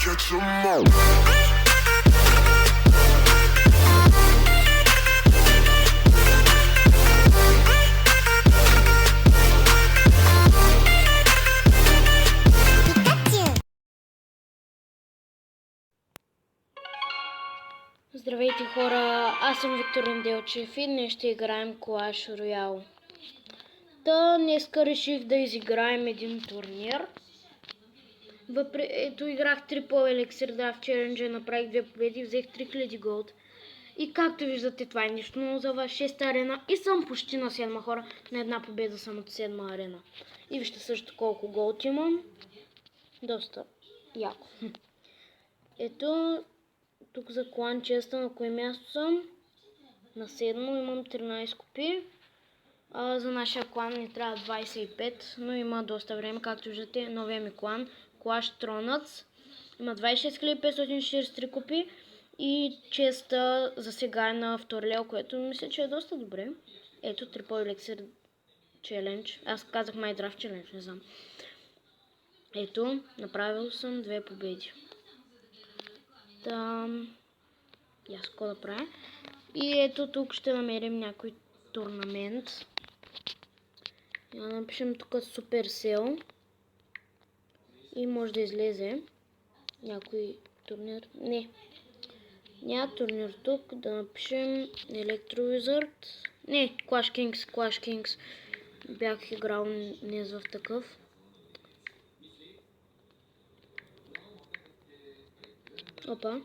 catch 'em all. Здравейте хора, аз съм Викторин Делчев и днес ще играем Clash Royale. Днеска реших да изиграем един турнир. Ето играх 3 по елексир, в челенджа направих 2 победи, взех 3000 голд. И както виждате, това е нищо ново за вас, 6-та арена и съм почти на 7 хора, на една победа съм от 7 арена. И вижте също колко голд имам. Доста яко. Ето, тук за клан честа на кое място съм? На 7 имам 13 копи. За нашия клан ни трябва 25, но има доста време. Както виждате, новия ми клан, Clash Тронъц, има 26543 копи и честа за сега е на втори левел, което мисля, че е доста добре. Ето, 3 по елексир челендж. Аз казах Minecraft челендж, не знам. Ето, направил съм 2 победи. И аз какво да правя? И ето тук ще намерим някой турнамент. Да напишем тук Supercell. И може да излезе някой турнир. Не. Няма турнир тук. Да напишем Electro Wizard. Не, Clash Kings. Бях играл днес в такъв. Опа.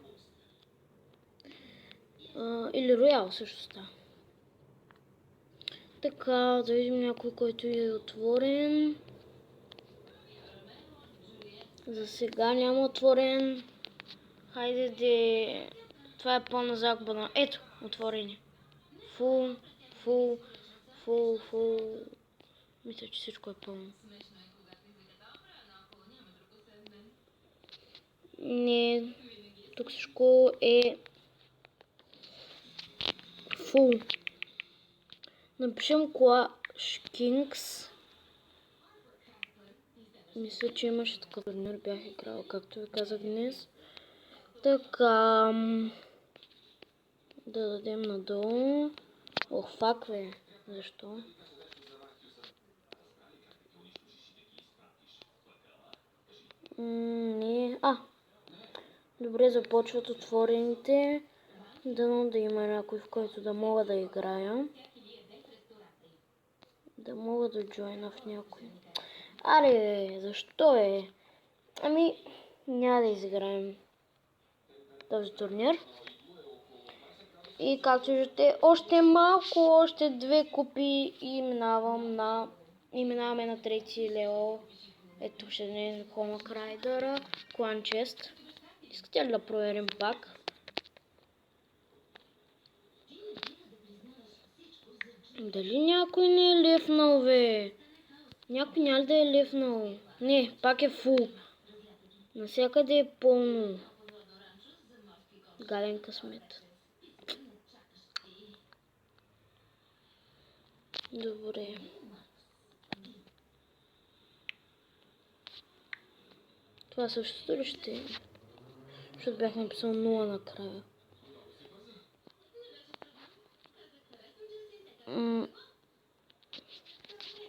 Или Royal също става. Така, да видим някой, който е отворен. За сега няма отворен. Хайде де... Това е пълна загуба на... Ето, отворени. Фул. Мисля, че всичко е пълно. Не, тук всичко е... Фул. Напишем Clash Kings. Мисля, че имаше такъв турнир, бях играл, както ви казах днес. Така... Да дадем надолу. Ох, фак бе. Защо? Не. Добре, започват отворените. Дано да има някой, в който да мога да играя. Да мога да джойна в някой. Аре, защо е? Няма да изиграем този турнир. И както виждате, още малко, още 2 купи и минаваме на трети левел. Ето ще днес Comic Rider, Clan Chest. Искате ли да проверим пак? Дали някой не е лефнал, бе? Някой няма ли да е лефнал? Не, пак е фул. Навсякъде е пълно. Гаден късмет. Добре. Това същото ли ще е? Защото бях написал 0 накрая.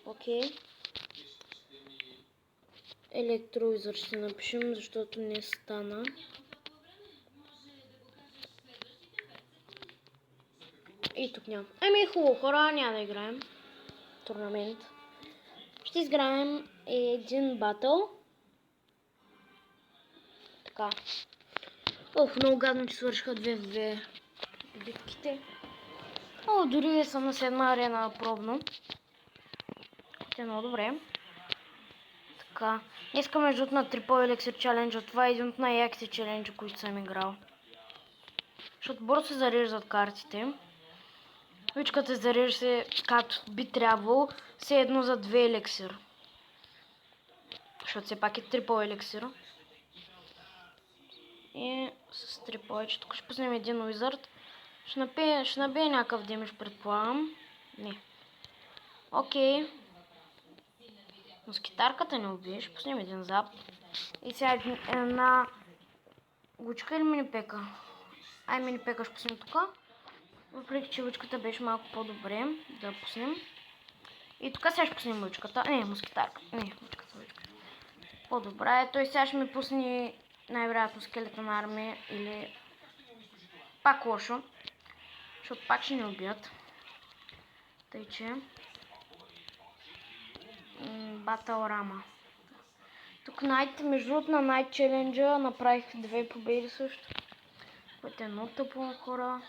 Окей. Електровизор ще напишем, защото не стана. И тук няма. Хубаво хора, няма да играем турнамент. Ще изиграем един батъл. Така. Много гадно, че свършиха 2 в 2 битките. Дори съм на 7 арена пробно. Е много добре. Така. Днеска между на 3 по елексир челенджа. Това е един от най-яките челенджа, които съм играл. Защото бързо се зареждат картите. Вичката зарежда се както би трябвало. Все едно за 2 елексир. Защото все пак е 3 по елексира. И с 3 повече. Тук ще пуснем един уизард. Ще набие някакъв демидж, предполагам. Не. Окей. Но с китарката не убие. Ще пуснем един зап. И сега една Лучка или мини пека? Ай, мини пека ще пуснем тук. Въпреки че лучката беше малко по-добре да пуснем. И тук сега ще пуснем лучката. Не, мускитарка. Не, лучката. По-добра е. Той сега ще ми пусне най-вероятно скелетна армия или пак лошо. Защото пак ще ни убият. Тъй че... Батълрама. Тук между другото на Найт челенджа направих 2 победи също. Което е много тъпо, хора.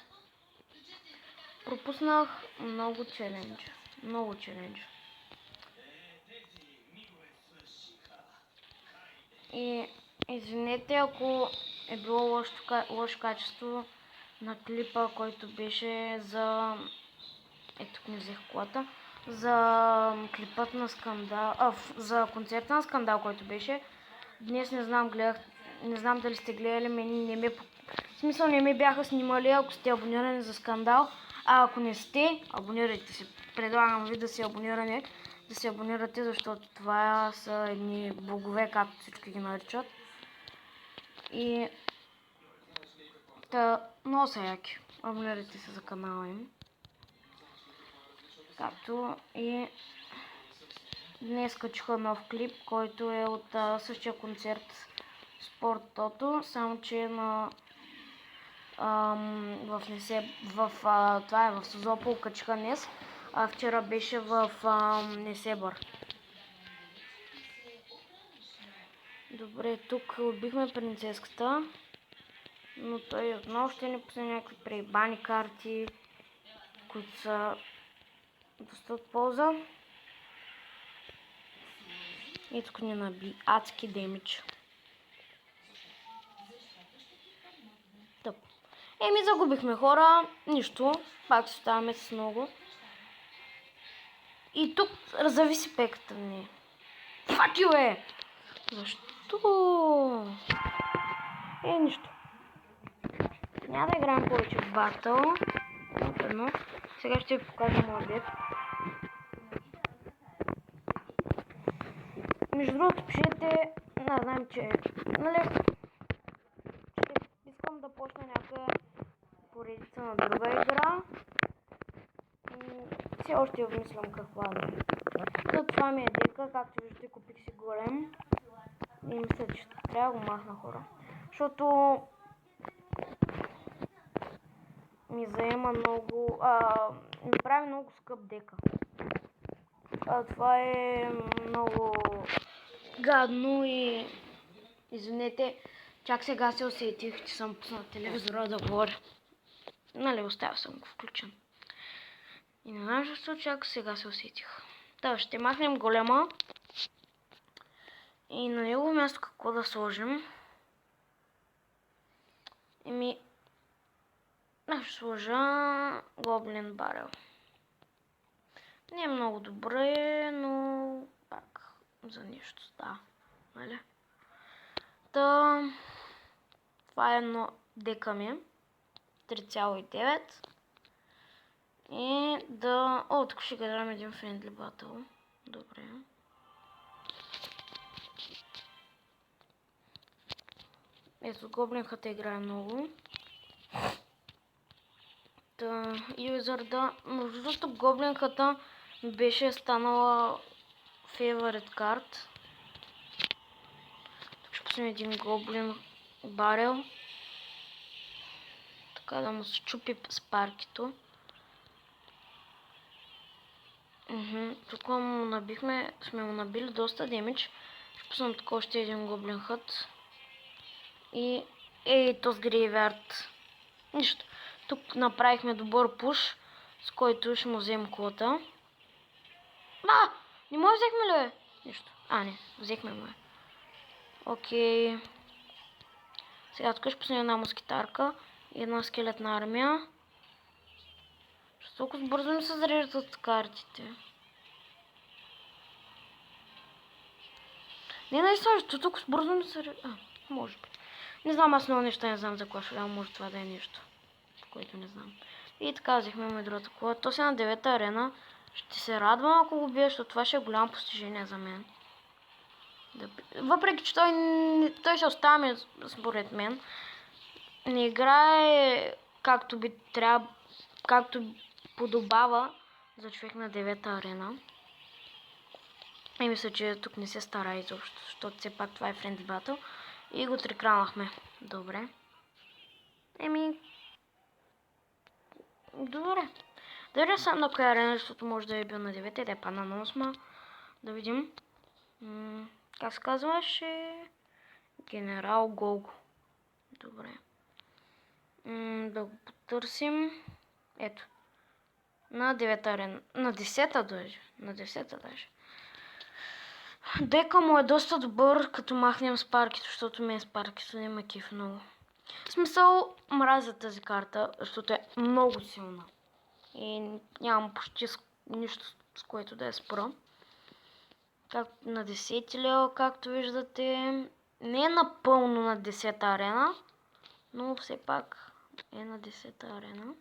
Пропуснах много челенджа. Много челенджа. И извинете, ако е било лошо качество на клипа, който беше за... Ето тук не взех колата. За клипът на скандал... за концерта на скандал, който беше. Днес не знам, не знам дали сте гледали, в смисъл не ми бяха снимали, ако сте абонирани за скандал. А ако не сте, абонирайте се. Предлагам ви да се абонирате, защото това са едни богове, както всички ги наричат. И... много са яки. Абонирайте се за канала им. Както и... Днес качиха нов клип, който е от същия концерт Спорт Тото, само че на... това е в Созопол, качиха днес, а вчера беше в Несебър. Добре, тук убихме принцеската, но той отново ще ни пусне някакви преебани карти, които са доста от полза. И тук ни наби адски демидж. Тъп. Еми загубихме, хора. Нищо. Пак се оставаме с много. И тук зависи пеката ни. Fuck you, е! Защо? Нищо. Няма да играем повече в батъл. Сега ще ви покажа моят дет. Между другото, пишете, не знам, че, искам да почна някаква поредица на друга игра. Все още обмислям каква да е. Това ми е дека, както виждате, купих си голем. И мисля, че трябва да го махна, хора. Защото ми заема много, ми прави много скъп дека. Това е много гадно и извинете, чак сега се усетих, че съм пуснал телевизора да говоря. Нали, оставил съм го включен. И не знам защо, чак сега се усетих. Да, ще махнем голема. И на него място какво да сложим? Ще сложа Гоблин Барел. Не е много добре, но пак за нищо става, нали? Това е едно дека ми, 3,9. И тук ще играем един Friendly Battle. Добре. Ето, гоблинката играе много. Юзърда, между другото гоблинката ми беше станала favorite card. Тук ще пуснем един гоблин барел. Така да му се чупи спаркито. Тук сме му набили доста демидж. Ще пуснем тук още един гоблин хът. И този грейвярд. Нищо. Тук направихме добър пуш, с който ще му вземем колата. Не може взехме ли? Нищо. Не, взехме му. Окей. Сега тук ще пуснем една мускитарка и една скелетна армия. Ще толкова бързо ми се зареждат картите. Защо толкова бързо ми се зареждат? Може би. Не знам, аз много неща не знам за Clash Royale, може това да е нещо, което не знам. И така взехме му другата кола. То сега на 9-та арена. Ще се радвам, ако го бия, защото това ще е голямо постижение за мен. Въпреки че той ще остане според мен. не играе както би трябва, както подобава за човек на 9-та арена. И мисля, че тук не се стара изобщо, защото все пак това е Friendly Battle. И го трикранахме. Добре. Добре. Дали съм на коя арена, защото може да е бил на 9-та и да е падна на 8-ма. Да видим. Как се казваше? Генерал Голго. Добре. Да го потърсим. Ето. На 9-та арена. На 10-та даже. На 10-та даже. Дека му е доста добър, като махнем Спаркито, защото мен Спаркито не ме кеф много. В смисъл, мразя тази карта, защото е много силна. И нямам почти нищо, с което да я спра. На 10 лева, както виждате. Не е напълно на 10-та арена, но все пак е на 10-та арена.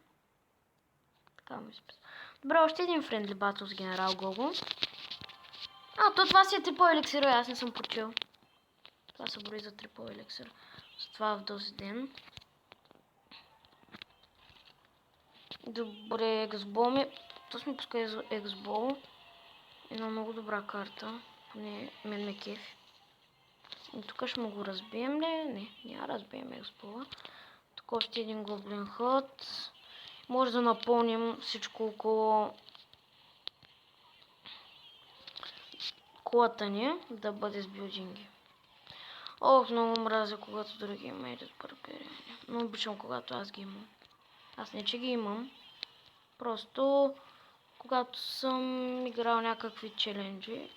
Така ми списа. Добре, още един Friendly Battle с Генерал Гого. Това си е трипъл еликсир, аз не съм почил. Това се брои за трипъл еликсир. Затова в този ден. Добре, Ексбол ми. То сме пускали Ексбол. Една много добра карта. Поне мен ме кефи. И тук ще му го разбием ли? Не, няма разбием Ексбола. Тук още един гоблин ход. Може да напълним всичко около колата ни да бъде с билдинги. Много мразя, когато други имат барбери. Но обичам, когато аз ги имам. Аз не че ги имам. Просто когато съм играл някакви челенджи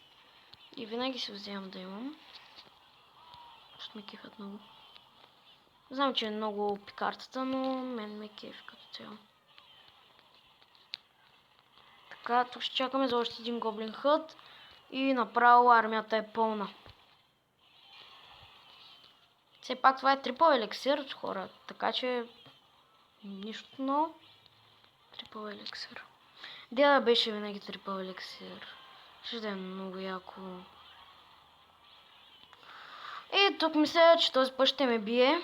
и винаги се вземам да имам. Ще ме кефят много. Знам, че е много пикартата, но мен ме кефи като цяло. Така, тук ще чакаме за още един гоблин хът и направо армията е пълна. Все пак това е трипъл еликсир, хора, така че нищо ново. Трипъл еликсир. Деда беше винаги трипъл еликсир. Ще да е много яко. И тук мисля, че този път ще ме бие.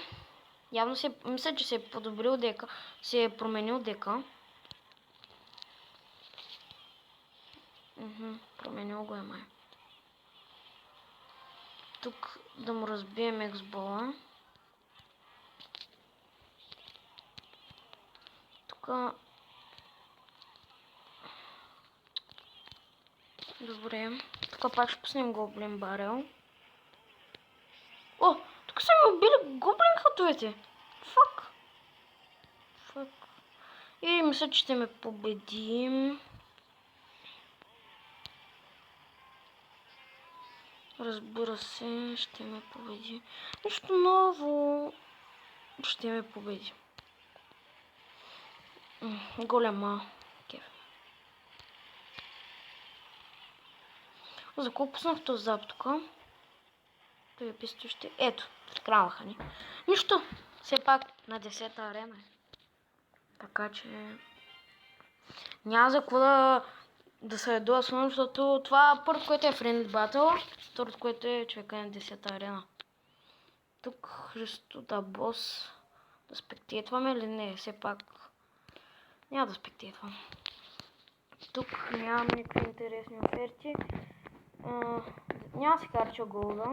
Явно мисля, че се е подобрил дека. Се е променил дека. Променил го е май. Тук да му разбием Ексбола. Тук... Добре. Тук пак ще пуснем гоблин барел. Тук са ми убили гоблин хатовете. Фак. И мисля, че ще ме победим. Разбира се, ще ме победи. Нищо ново. Ще ме победи. Голема кеф. За колко пуснах този зап тук? Той е писто ще... Ето, кранваха ни. Нищо. Все пак на 10-та арена. Така че... Няма за какво да се ядосвам, защото това първото, което е Friendly Battle, второто, което е човека на 10-та арена. Тук жесто да бос. Да спектетваме или не? Все пак няма да спектетвам. Тук нямам никакви интересни оферти. Няма си харча голда.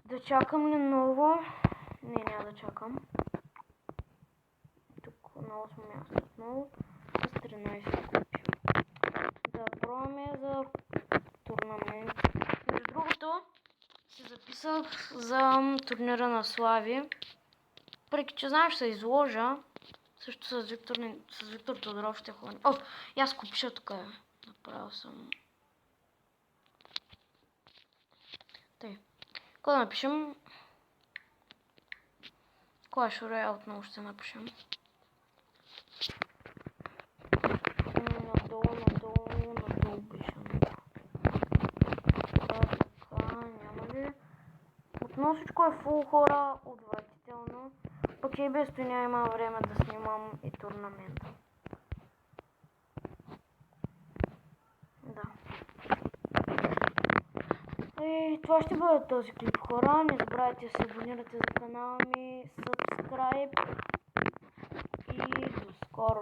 Да чакам ли ново? Не, няма да чакам. Тук на 8 място отново. С 13 купи. Да пробваме за турнамент. Между другото, се записах за турнира на Слави. Въпреки че знам, ще се изложа. Също с Виктор Тодоров ще ходим. И аз купиша тук. Направил съм. Тъй. Какво да напишем? Clash Royale отново ще напишем. Надолу пишем. Така, няма ли? Отново всичко е фул, хора, отвратително. Пък и без това няма време да снимам и турнамента. Да. И това ще бъде този клип, хора. Не забравяйте да се абонирате за канала ми, subscribe и до скоро.